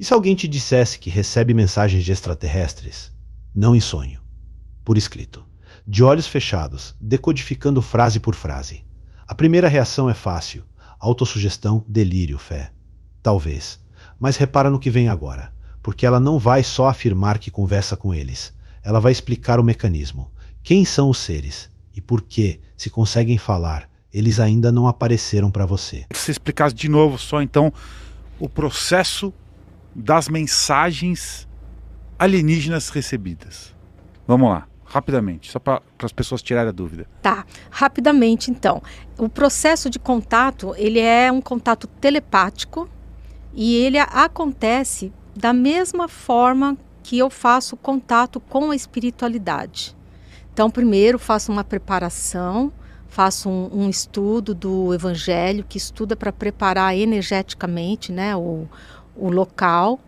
E se alguém te dissesse que recebe mensagens de extraterrestres? Não em sonho, por escrito, de olhos fechados, decodificando frase por frase. A primeira reação é fácil: autossugestão, delírio, fé. Talvez. Mas repara no que vem agora, porque ela não vai só afirmar que conversa com eles. Ela vai explicar o mecanismo. Quem são os seres? E por que, se conseguem falar, eles ainda não apareceram para você? Se você explicasse de novo só então o processo das mensagens alienígenas recebidas. Vamos lá, rapidamente, só para as pessoas tirarem a dúvida. Tá, rapidamente então. O processo de contato, ele é um contato telepático e ele acontece da mesma forma que eu faço contato com a espiritualidade. Então, primeiro faço uma preparação, faço um estudo do Evangelho, que estuda para preparar energeticamente, né, o local.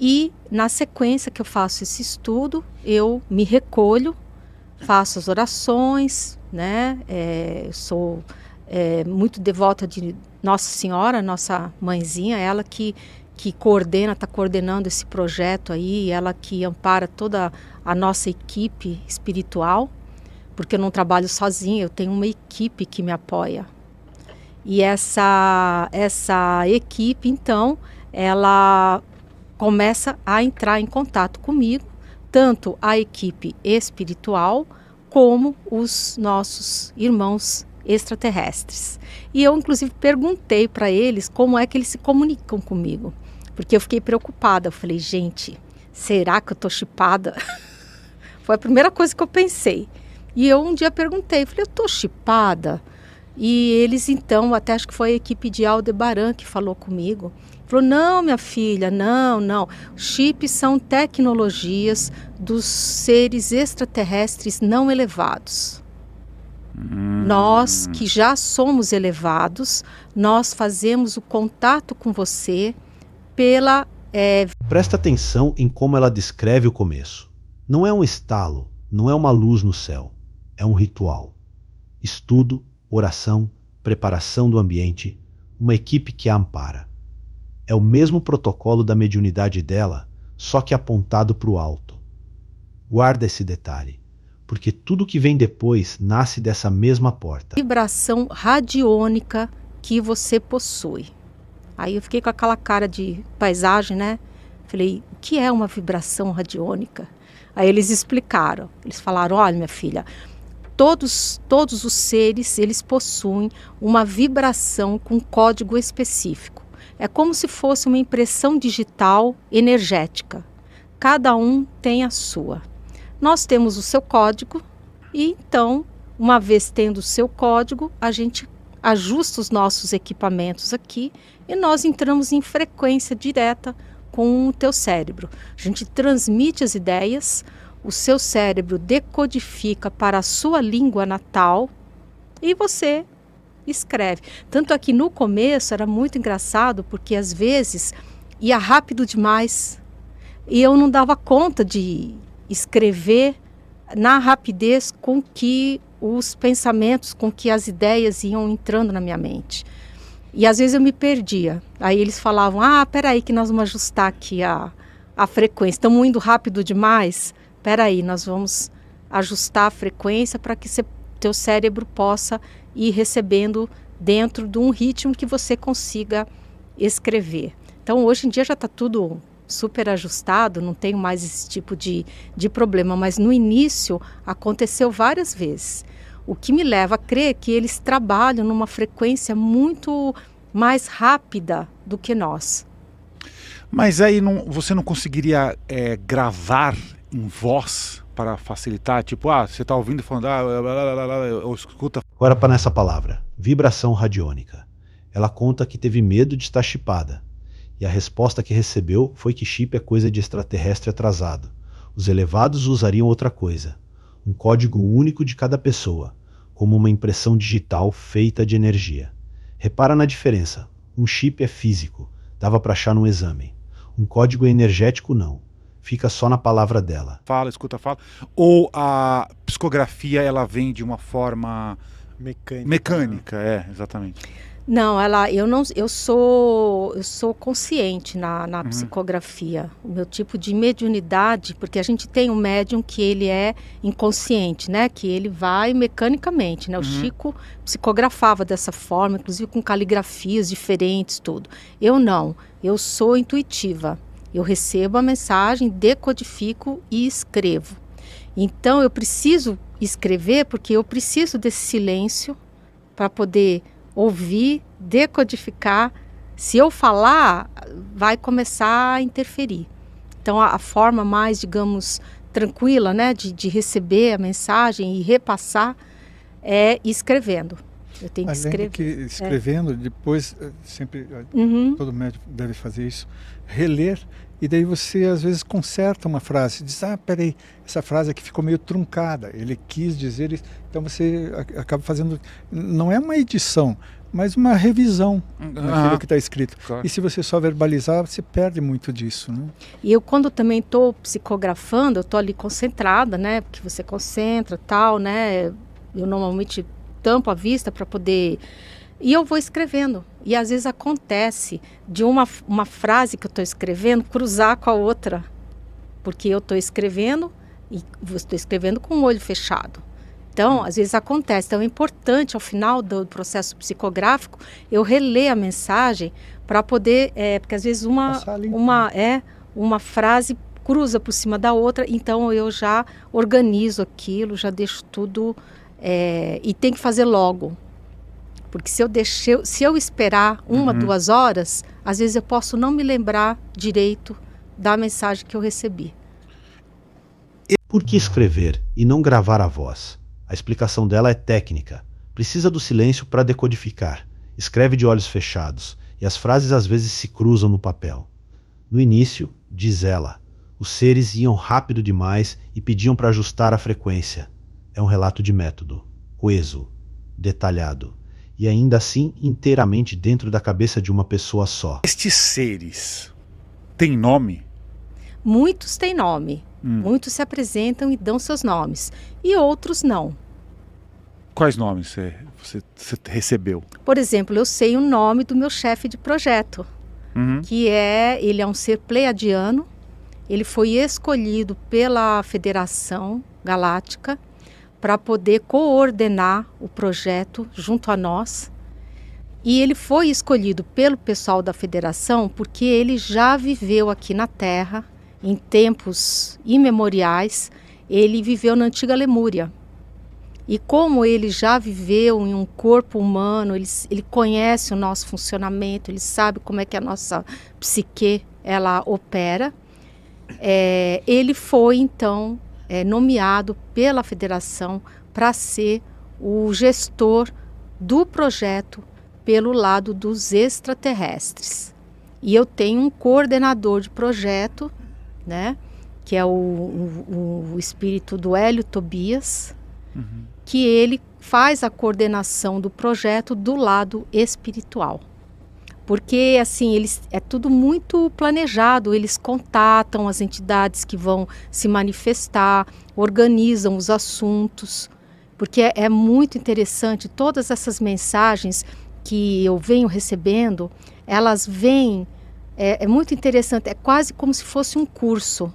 E na sequência que eu faço esse estudo, eu me recolho, faço as orações, né? Eu sou muito devota de Nossa Senhora, nossa mãezinha, ela que coordena, está coordenando esse projeto aí, ela que ampara toda a nossa equipe espiritual, porque eu não trabalho sozinha, eu tenho uma equipe que me apoia. E essa equipe, então, ela começa a entrar em contato comigo, tanto a equipe espiritual como os nossos irmãos extraterrestres. E eu, inclusive, perguntei para eles como é que eles se comunicam comigo, porque eu fiquei preocupada. Eu falei, gente, será que eu estou chipada? Foi a primeira coisa que eu pensei. E eu um dia perguntei, falei, eu estou chipada? E eles, então, até acho que foi a equipe de Aldebaran que falou comigo. Falou, não, minha filha, não. Chips são tecnologias dos seres extraterrestres não elevados. Nós, que já somos elevados, nós fazemos o contato com você pela... Presta atenção em como ela descreve o começo. Não é um estalo, não é uma luz no céu. É um ritual. Estudo, oração, preparação do ambiente, uma equipe que a ampara. É o mesmo protocolo da mediunidade dela, só que apontado para o alto. Guarda esse detalhe, porque tudo que vem depois nasce dessa mesma porta. Vibração radiônica que você possui. Aí eu fiquei com aquela cara de paisagem, né? Falei, o que é uma vibração radiônica? Aí eles explicaram. Eles falaram, olha, minha filha, todos os seres, eles possuem uma vibração com código específico. É como se fosse uma impressão digital energética. Cada um tem a sua. Nós temos o seu código e então, uma vez tendo o seu código, a gente ajusta os nossos equipamentos aqui e nós entramos em frequência direta com o teu cérebro. A gente transmite as ideias, o seu cérebro decodifica para a sua língua natal e você escreve. Tanto é que no começo era muito engraçado, porque às vezes ia rápido demais e eu não dava conta de escrever na rapidez com que os pensamentos, com que as ideias iam entrando na minha mente. E às vezes eu me perdia. Aí eles falavam, peraí que nós vamos ajustar aqui a frequência. Estamos indo rápido demais? Peraí, nós vamos ajustar a frequência para que teu cérebro possa ir recebendo dentro de um ritmo que você consiga escrever. Então, hoje em dia já está tudo super ajustado, não tenho mais esse tipo de problema, mas no início aconteceu várias vezes. O que me leva a crer que eles trabalham numa frequência muito mais rápida do que nós. Mas aí você não conseguiria gravar em voz para facilitar? Tipo, você está ouvindo falando, ou escuta. Agora para nessa palavra, vibração radiônica. Ela conta que teve medo de estar chipada. E a resposta que recebeu foi que chip é coisa de extraterrestre atrasado. Os elevados usariam outra coisa. Um código único de cada pessoa, como uma impressão digital feita de energia. Repara na diferença. Um chip é físico, dava para achar num exame. Um código energético não. Fica só na palavra dela. Fala, escuta, fala. Ou a psicografia, ela vem de uma forma mecânica, exatamente. Não, eu não, eu sou consciente na psicografia. O meu tipo de mediunidade, porque a gente tem um médium que ele é inconsciente, né? Que ele vai mecanicamente, né? O Chico psicografava dessa forma, inclusive com caligrafias diferentes, tudo. Eu não, eu sou intuitiva. Eu recebo a mensagem, decodifico e escrevo. Então eu preciso escrever porque eu preciso desse silêncio para poder ouvir, decodificar. Se eu falar, vai começar a interferir. Então, a forma mais, digamos, tranquila, né, de receber a mensagem e repassar é escrevendo. Eu tenho que Além escrever. de que escrevendo, depois, sempre, todo médico deve fazer isso, reler, e daí você às vezes conserta uma frase, diz, peraí, essa frase aqui ficou meio truncada, ele quis dizer isso, então você acaba fazendo, não é uma edição, mas uma revisão daquilo que está escrito. Claro. E se você só verbalizar, você perde muito disso, né? E eu, quando também estou psicografando, eu estou ali concentrada, né, porque você concentra, tal, né, eu normalmente tampo a vista para poder... E eu vou escrevendo. E às vezes acontece de uma frase que eu estou escrevendo cruzar com a outra. Porque eu estou escrevendo e estou escrevendo com o olho fechado. Então, às vezes acontece. Então, é importante, ao final do processo psicográfico, eu reler a mensagem para poder... porque às vezes uma frase cruza por cima da outra. Então, eu já organizo aquilo, já deixo tudo... e tem que fazer logo. Porque se eu esperar 2 horas, às vezes eu posso não me lembrar direito da mensagem que eu recebi. Por que escrever e não gravar a voz? A explicação dela é técnica. Precisa do silêncio para decodificar. Escreve de olhos fechados e as frases às vezes se cruzam no papel. No início, diz ela, os seres iam rápido demais e pediam para ajustar a frequência. É um relato de método, coeso, detalhado. E ainda assim inteiramente dentro da cabeça de uma pessoa só. Estes seres têm nome? Muitos têm nome. Muitos se apresentam e dão seus nomes. E outros não. Quais nomes você recebeu? Por exemplo, eu sei o nome do meu chefe de projeto. Ele é um ser pleiadiano. Ele foi escolhido pela Federação Galáctica para poder coordenar o projeto junto a nós. E ele foi escolhido pelo pessoal da Federação porque ele já viveu aqui na Terra, em tempos imemoriais. Ele viveu na antiga Lemúria. E como ele já viveu em um corpo humano, ele conhece o nosso funcionamento, ele sabe como é que a nossa psique ela opera. Ele foi, então... nomeado pela federação para ser o gestor do projeto pelo lado dos extraterrestres. E eu tenho um coordenador de projeto, né, que é o espírito do Hélio Tobias, que ele faz a coordenação do projeto do lado espiritual. Porque, assim, é tudo muito planejado, eles contatam as entidades que vão se manifestar, organizam os assuntos, porque é muito interessante, todas essas mensagens que eu venho recebendo, elas vêm, é muito interessante, é quase como se fosse um curso.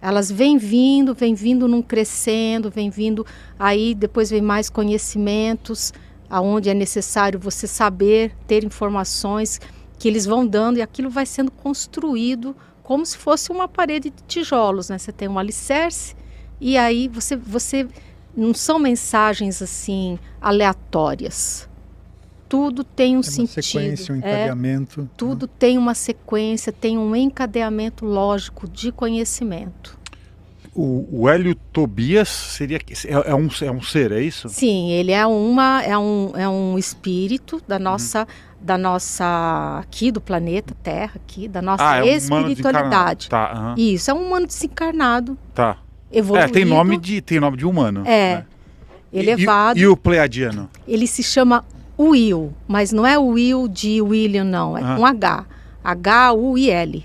Elas vêm vindo num crescendo, vêm vindo, aí depois vem mais conhecimentos, aonde é necessário você saber, ter informações que eles vão dando e aquilo vai sendo construído como se fosse uma parede de tijolos, né? Você tem um alicerce e aí você não são mensagens assim aleatórias. Tudo tem um sentido. Uma sequência, um encadeamento. Tudo tem uma sequência, tem um encadeamento lógico de conhecimento. O Hélio Tobias seria é um ser, é isso? Sim, ele é um espírito da nossa aqui do planeta Terra, aqui da nossa espiritualidade. Tá, Isso, é um humano desencarnado. Tá. Evoluído. Tem nome de humano. Né? Elevado. E o pleiadiano? Ele se chama Will, mas não é o Will de William, não, é com H. H-U-I-L.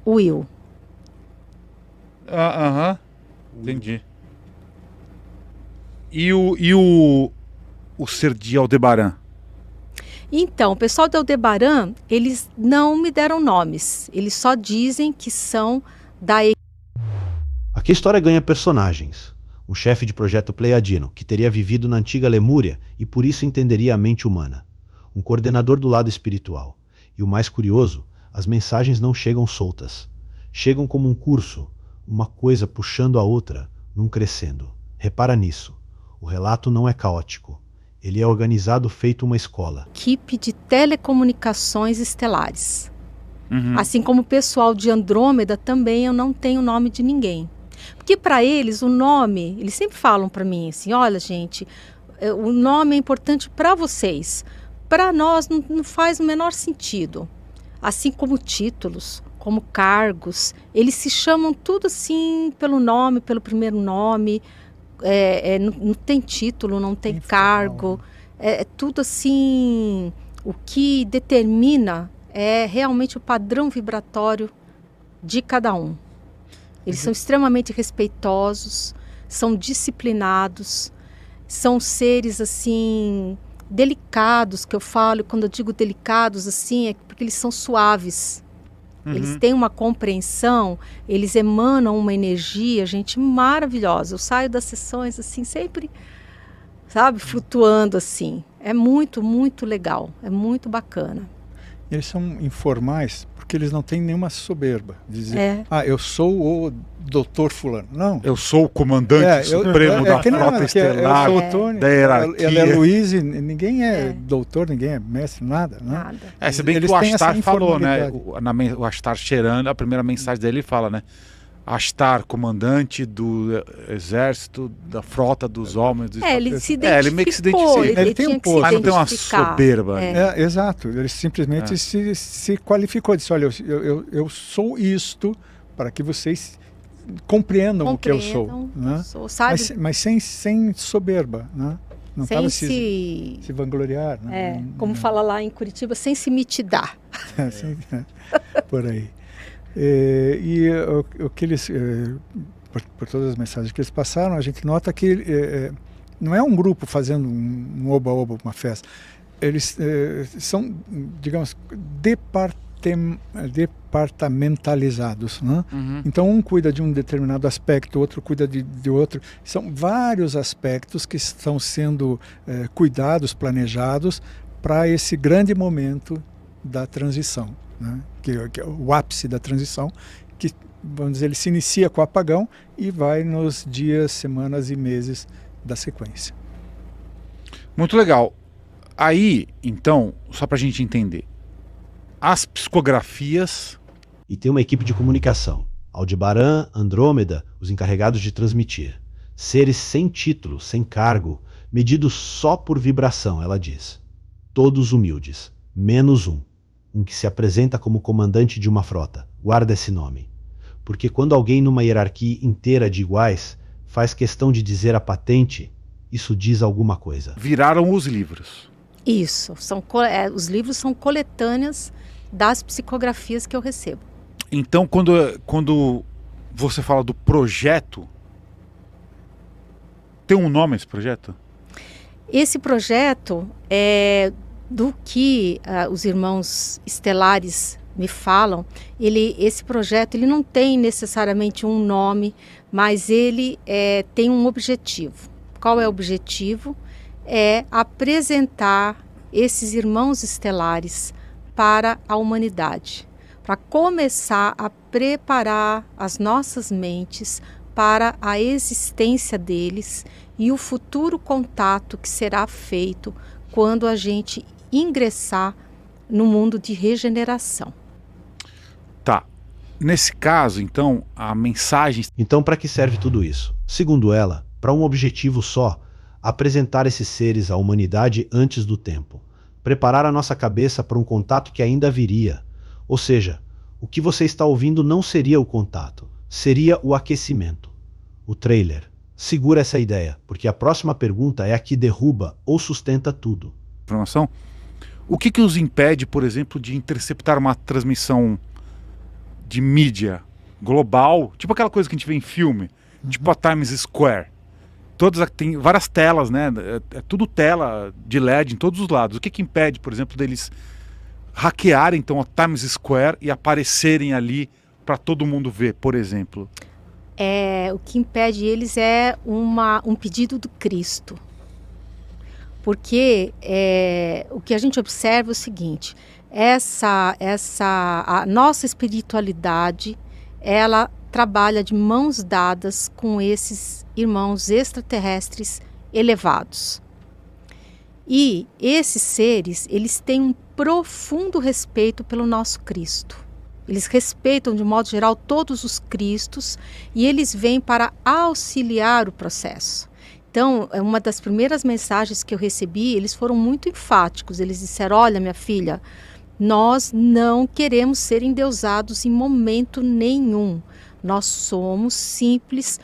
Will. Entendi. E o ser de Aldebaran? Então, o pessoal do Aldebaran, eles não me deram nomes. Eles só dizem que são da... Aqui a história ganha personagens. Um chefe de projeto pleiadiano, que teria vivido na antiga Lemúria e por isso entenderia a mente humana. Um coordenador do lado espiritual. E o mais curioso, as mensagens não chegam soltas. Chegam como um curso, uma coisa puxando a outra, num crescendo. Repara nisso. O relato não é caótico. Ele é organizado feito uma escola. Equipe de telecomunicações estelares. Uhum. Assim como o pessoal de Andrômeda também eu não tenho nome de ninguém. Porque para eles o nome, eles sempre falam para mim assim, olha gente, o nome é importante para vocês. Para nós não faz o menor sentido. Assim como títulos, como cargos, eles se chamam tudo assim pelo nome, pelo primeiro nome. Não tem título, não tem cargo, é tudo assim, o que determina é realmente o padrão vibratório de cada um. Eles são extremamente respeitosos, são disciplinados, são seres assim, delicados, que eu falo, quando eu digo delicados assim, é porque eles são suaves. Eles têm uma compreensão, eles emanam uma energia, gente, maravilhosa. Eu saio das sessões assim, sempre, sabe, flutuando assim. É muito, muito legal, é muito bacana. Eles são informais porque eles não têm nenhuma soberba. Dizer, eu sou o doutor fulano. Não. Eu sou o comandante supremo da frota estelar, da hierarquia. Ele é Luiz, ninguém é doutor, ninguém é mestre, nada. Né? Se bem que o Astar falou, né? O Astar Sheran, a primeira mensagem dele, ele fala, né? Astar, comandante do exército, da frota dos homens. Ele se identificou. Ele meio que se identifica. Ele tem um posto. Mas não tem uma soberba. Exato. Ele simplesmente se qualificou. Disse, olha, eu sou isto para que vocês compreendam o que eu sou. Né? Sabe? Mas sem soberba, né? Não estava se vangloriar. Né? Como fala lá em Curitiba, sem se mitidar. Por aí. O que eles, por todas as mensagens que eles passaram, a gente nota que não é um grupo fazendo um oba-oba, uma festa. Eles são, digamos, departamentalizados. Né? Então, um cuida de um determinado aspecto, outro cuida de outro. São vários aspectos que estão sendo cuidados, planejados para esse grande momento da transição. Né? Que é o ápice da transição, que, vamos dizer, ele se inicia com o apagão e vai nos dias, semanas e meses da sequência. Muito legal. Aí, então, só para a gente entender, as psicografias... E tem uma equipe de comunicação, Aldebaran, Andrômeda, os encarregados de transmitir. Seres sem título, sem cargo, medidos só por vibração, ela diz. Todos humildes, menos um que se apresenta como comandante de uma frota. Guarda esse nome. Porque quando alguém numa hierarquia inteira de iguais faz questão de dizer a patente, isso diz alguma coisa. Viraram os livros. Isso. Os livros são coletâneas das psicografias que eu recebo. Então, quando você fala do projeto, tem um nome esse projeto? Esse projeto é... do que os irmãos estelares me falam, esse projeto ele não tem necessariamente um nome, mas ele tem um objetivo. Qual é o objetivo? É apresentar esses irmãos estelares para a humanidade, para começar a preparar as nossas mentes para a existência deles e o futuro contato que será feito quando a gente ingressar no mundo de regeneração. Tá. Nesse caso, então, a mensagem... Então, para que serve tudo isso? Segundo ela, para um objetivo só, apresentar esses seres à humanidade antes do tempo. Preparar a nossa cabeça para um contato que ainda viria. Ou seja, o que você está ouvindo não seria o contato, seria o aquecimento. O trailer. Segura essa ideia, porque a próxima pergunta é a que derruba ou sustenta tudo. Informação? O que os impede, por exemplo, de interceptar uma transmissão de mídia global, tipo aquela coisa que a gente vê em filme, tipo a Times Square. tem várias telas, né? É tudo tela de LED em todos os lados. O que impede, por exemplo, deles hackearem então a Times Square e aparecerem ali para todo mundo ver, por exemplo? O que impede eles é um pedido do Cristo. Porque o que a gente observa é o seguinte: a nossa espiritualidade, ela trabalha de mãos dadas com esses irmãos extraterrestres elevados. E esses seres, eles têm um profundo respeito pelo nosso Cristo. Eles respeitam, de modo geral, todos os Cristos, e eles vêm para auxiliar o processo. Então, uma das primeiras mensagens que eu recebi, eles foram muito enfáticos. Eles disseram: olha, minha filha, nós não queremos ser endeusados em momento nenhum. Nós somos simples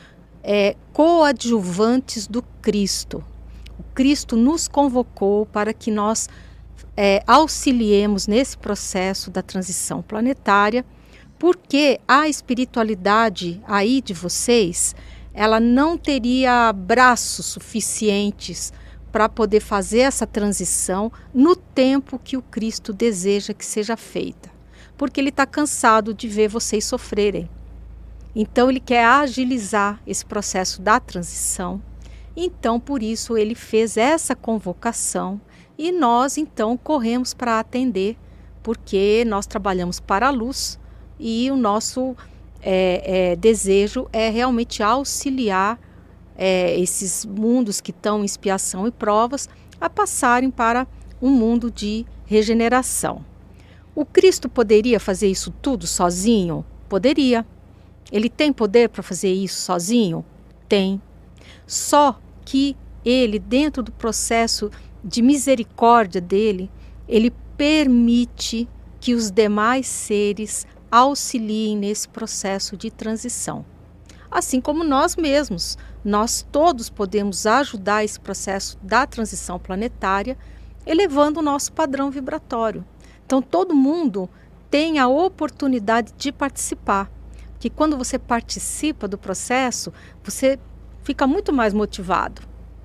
coadjuvantes do Cristo. O Cristo nos convocou para que nós auxiliemos nesse processo da transição planetária, porque a espiritualidade aí de vocês, ela não teria braços suficientes para poder fazer essa transição no tempo que o Cristo deseja que seja feita, porque ele está cansado de ver vocês sofrerem. Então ele quer agilizar esse processo da transição. Então por isso ele fez essa convocação e nós então corremos para atender, porque nós trabalhamos para a luz e o nosso desejo é realmente auxiliar esses mundos que estão em expiação e provas a passarem para um mundo de regeneração. O Cristo poderia fazer isso tudo sozinho? Poderia. Ele tem poder para fazer isso sozinho? Tem. Só que ele, dentro do processo de misericórdia dele, ele permite que os demais seres auxiliem nesse processo de transição. Assim como nós mesmos, nós todos podemos ajudar esse processo da transição planetária, elevando o nosso padrão vibratório. Então todo mundo tem a oportunidade de participar, que quando você participa do processo, você fica muito mais motivado.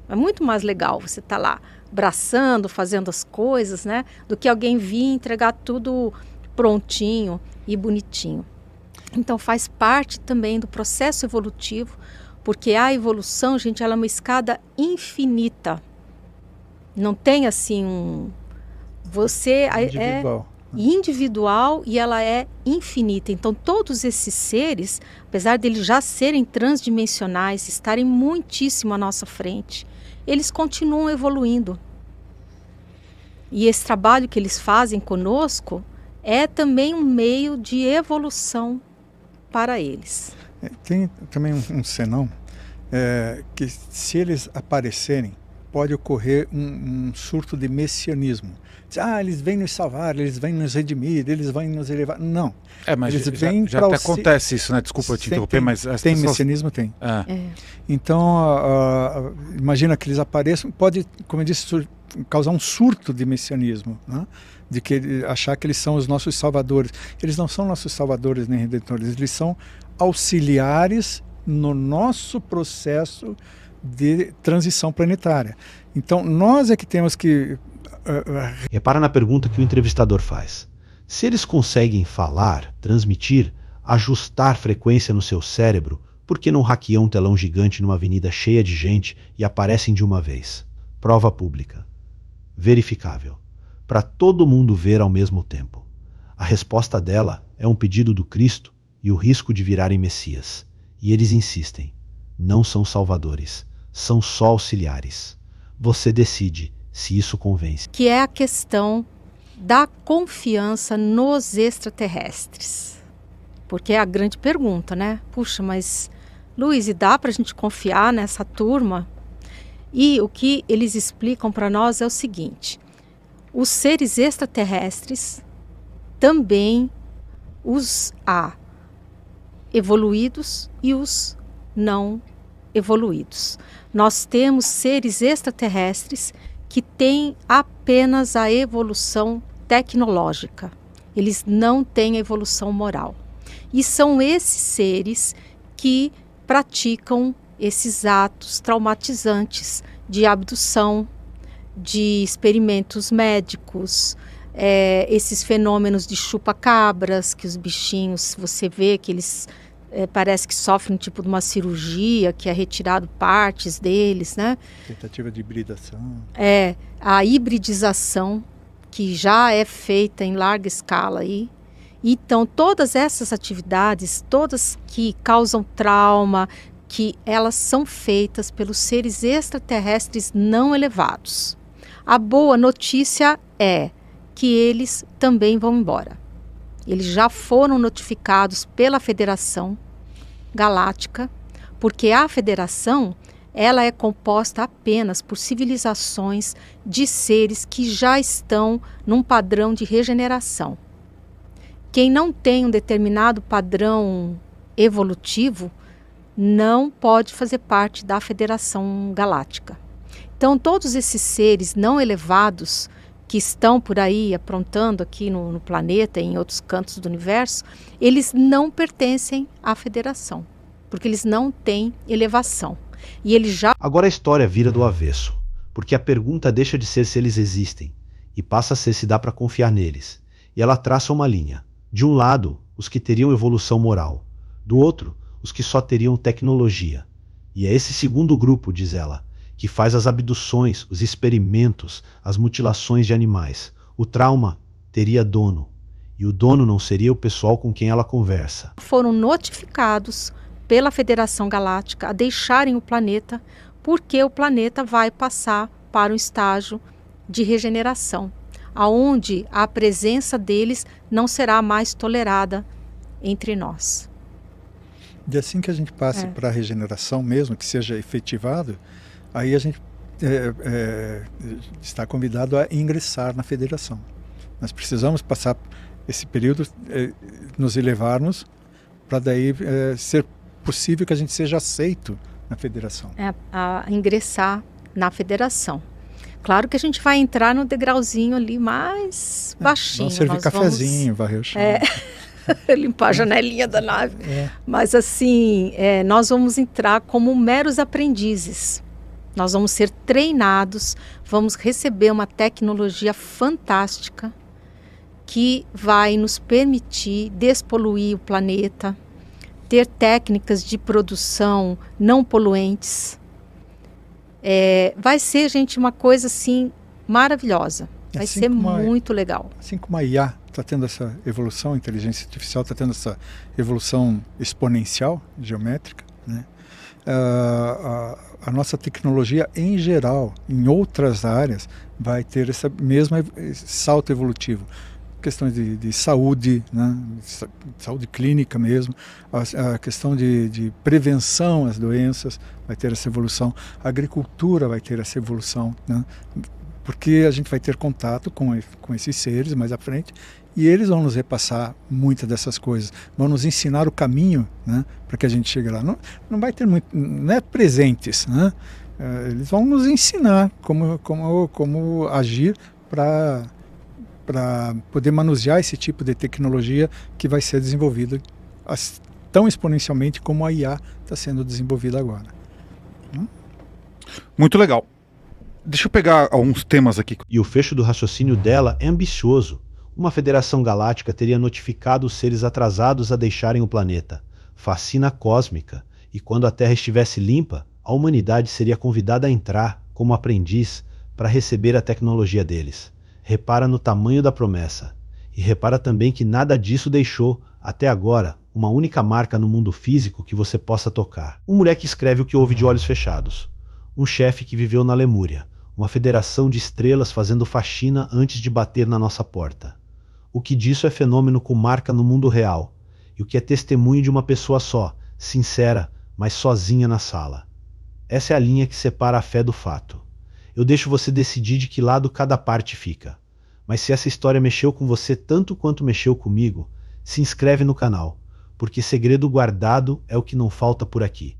É muito mais legal você estar lá abraçando, fazendo as coisas, né? Do que alguém vir entregar tudo prontinho e bonitinho. Então faz parte também do processo evolutivo, porque a evolução, gente, ela é uma escada infinita. Não tem assim você individual. Individual e ela é infinita. Então todos esses seres, apesar de eles já serem transdimensionais, estarem muitíssimo à nossa frente, eles continuam evoluindo. E esse trabalho que eles fazem conosco é também um meio de evolução para eles. Tem também um senão que se eles aparecerem, pode ocorrer um surto de messianismo. Eles vêm nos salvar, eles vêm nos redimir, eles vêm nos elevar. Não. Mas eles vêm já até acontece isso, né? Desculpa te interromper, mas... Tem messianismo, tem. Então, imagina que eles apareçam, pode, como eu disse, causar um surto de messianismo, né? De achar que eles são os nossos salvadores. Eles não são nossos salvadores nem redentores, eles são auxiliares no nosso processo de transição planetária. Então, nós é que temos que... Repara na pergunta que o entrevistador faz. Se eles conseguem falar, transmitir, ajustar frequência no seu cérebro, por que não hackeiam um telão gigante numa avenida cheia de gente e aparecem de uma vez? Prova pública. Verificável. Para todo mundo ver ao mesmo tempo. A resposta dela é um pedido do Cristo e o risco de virarem Messias. E eles insistem. Não são salvadores. São só auxiliares. Você decide se isso convence. Que é a questão da confiança nos extraterrestres. Porque é a grande pergunta, né? Puxa, mas Luiz, e dá para a gente confiar nessa turma? E o que eles explicam para nós é o seguinte: os seres extraterrestres também os há evoluídos e os não evoluídos. Nós temos seres extraterrestres que têm apenas a evolução tecnológica. Eles não têm a evolução moral. E são esses seres que praticam esses atos traumatizantes de abdução, de experimentos médicos, esses fenômenos de chupa-cabras, que os bichinhos, você vê que eles parece que sofrem um tipo de uma cirurgia, que é retirado partes deles, né? Tentativa de hibridação. A hibridização, que já é feita em larga escala aí. Então, todas essas atividades, todas que causam trauma, que elas são feitas pelos seres extraterrestres não elevados. A boa notícia é que eles também vão embora. Eles já foram notificados pela Federação Galáctica, porque a Federação ela é composta apenas por civilizações de seres que já estão num padrão de regeneração. Quem não tem um determinado padrão evolutivo não pode fazer parte da Federação Galáctica. Então, todos esses seres não elevados que estão por aí aprontando aqui no planeta e em outros cantos do universo, eles não pertencem à Federação, porque eles não têm elevação. E eles já... Agora a história vira do avesso, porque a pergunta deixa de ser se eles existem e passa a ser se dá para confiar neles. E ela traça uma linha. De um lado, os que teriam evolução moral. Do outro, os que só teriam tecnologia. E é esse segundo grupo, diz ela, que faz as abduções, os experimentos, as mutilações de animais. O trauma teria dono, e o dono não seria o pessoal com quem ela conversa. Foram notificados pela Federação Galáctica a deixarem o planeta, porque o planeta vai passar para um estágio de regeneração, aonde a presença deles não será mais tolerada entre nós. E assim que a gente passe para a regeneração mesmo, que seja efetivado, aí a gente está convidado a ingressar na federação. Nós precisamos passar esse período, nos elevarmos, para daí ser possível que a gente seja aceito na federação. A ingressar na federação. Claro que a gente vai entrar no degrauzinho ali mais baixinho. Vamos servir cafezinho, varrer o chão. Limpar a janelinha da nave. Mas assim, nós vamos entrar como meros aprendizes. Nós vamos ser treinados, vamos receber uma tecnologia fantástica que vai nos permitir despoluir o planeta, ter técnicas de produção não poluentes. Vai ser, gente, uma coisa assim maravilhosa. Vai ser muito legal. Assim como a IA está tendo essa evolução, a inteligência artificial está tendo essa evolução exponencial, geométrica, né? A nossa tecnologia em geral, em outras áreas, vai ter esse mesmo salto evolutivo. Questões de saúde, né? Saúde clínica mesmo, a questão de prevenção às doenças vai ter essa evolução, a agricultura vai ter essa evolução, né? Porque a gente vai ter contato com esses seres mais à frente e eles vão nos repassar muitas dessas coisas, vão nos ensinar o caminho, né, para que a gente chegue lá. Não vai ter muito, não é presentes, né? Eles vão nos ensinar como agir para poder manusear esse tipo de tecnologia que vai ser desenvolvida tão exponencialmente como a IA está sendo desenvolvida agora. Muito legal. Deixa eu pegar alguns temas aqui. E o fecho do raciocínio dela é ambicioso. Uma federação galáctica teria notificado os seres atrasados a deixarem o planeta. Facina cósmica. E quando a Terra estivesse limpa, a humanidade seria convidada a entrar como aprendiz para receber a tecnologia deles. Repara no tamanho da promessa. E repara também que nada disso deixou, até agora, uma única marca no mundo físico que você possa tocar. Um moleque escreve o que ouve de olhos fechados. Um chefe que viveu na Lemúria. Uma federação de estrelas fazendo faxina antes de bater na nossa porta. O que disso é fenômeno com marca no mundo real, e o que é testemunho de uma pessoa só, sincera, mas sozinha na sala. Essa é a linha que separa a fé do fato. Eu deixo você decidir de que lado cada parte fica. Mas se essa história mexeu com você tanto quanto mexeu comigo, se inscreve no canal, porque segredo guardado é o que não falta por aqui.